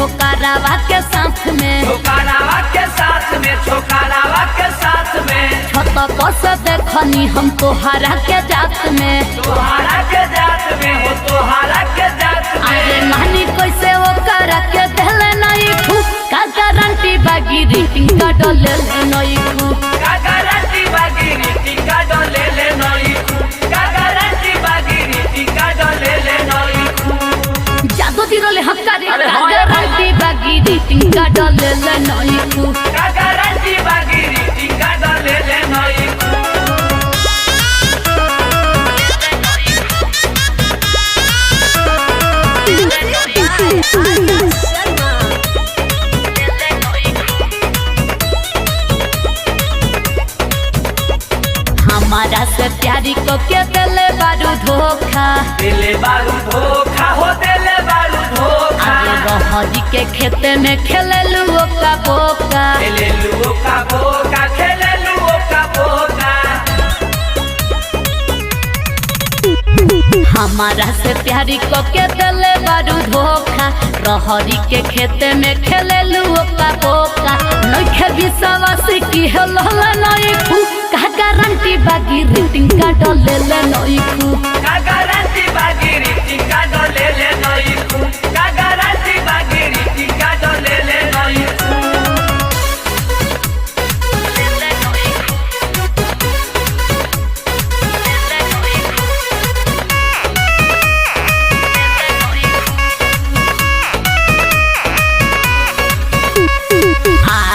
छोकरावा के साथ में, छोकरावा के साथ में, छोकरावा के साथ में। छत पर से देखनी हम तोहरा के जात में, तोहरा के जात में हो, तोहरा के जात में। अरे मानी कैसे वो करा के देले नहीं खूब का गारंटी बागी रेटिंग का डले नहीं खूब, का गारंटी बागी रेटिंग का डले नहीं खूब, का गारंटी बागी रेटिंग का डले नहीं खूब। जादू दिरोले हकारी का गारंटी बागी रेटिंग का डले नहीं खूब, का गारंटी बागी रेटिंग का डले नहीं खूब। हमारा से प्यारी को के दिले बारू धोखा, दिले बारू धोखा हो, दिले बारू धोखा। अरे रहरी के खेते में खेले लुओ का बोका, खेले लुओ का बोका, खेले लुओ का बोका। हमारा से प्यारी को के दिले बारू धोखा, रहरी के खेते में खेले लुओ का बोका। नइखे विश्वास की हलला नहीं खू का गारंटी बागी रेटिंग का डले नहीं खू, का गारंटी बागी रेटिंग का डले नहीं खूब, का गारंटी बागी रेटिंग का डले नहीं खूब।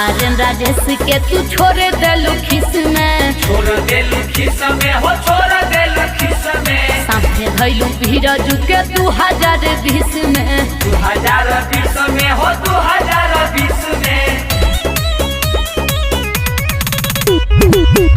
आर्यन राजेश के तू छोड़ देलू खिस में, छोड़ देलू खिस में हो, छोड़ देलू खिस में। साथे धैलू भीरजू के 2020 में, 2020 में हो, 2020 में।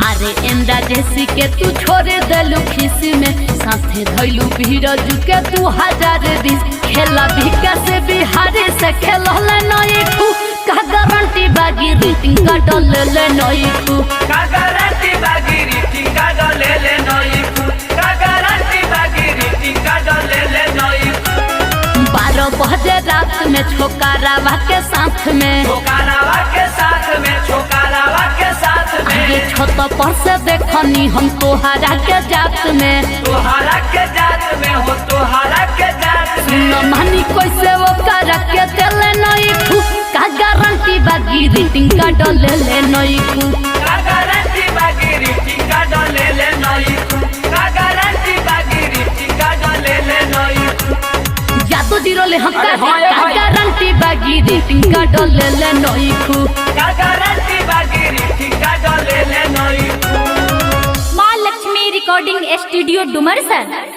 अरे एम राजेश के तू छोड़ देलू खिस में, साथे धैलू भीरजू के 2020। खेला विकास बिहारी से खेलल नहीं खू का गारंटी बागी रेटिंग का डले नहीं खू, का गारंटी बागी रेटिंग का डले नहीं खूब, का गारंटी बागी रेटिंग का डले नहीं खूब। 12 बजे रात में छोकरावा के साथ में, छोकरावा के साथ में, छोकरावा के साथ में। ये छत पर से देखनी हम तोहरा के जात में, तोहरा के जात में हो, तोहरा के जात में। न मानी कैसे वो करा के देले नहीं खू का गारंटी बागी रेटिंग का डले नहीं खू, का गारंटी बागी रेटिंग का डले नहीं खूब, का गारंटी बागी रेटिंग का डले नहीं खूब। जादू दिरोले हम का गारंटी बागी रेटिंग का डले नहीं खू, का गारंटी बागी रेटिंग का डले नहीं खूब। माँ लक्ष्मी रिकॉर्डिंग स्टूडियो डुमरसन।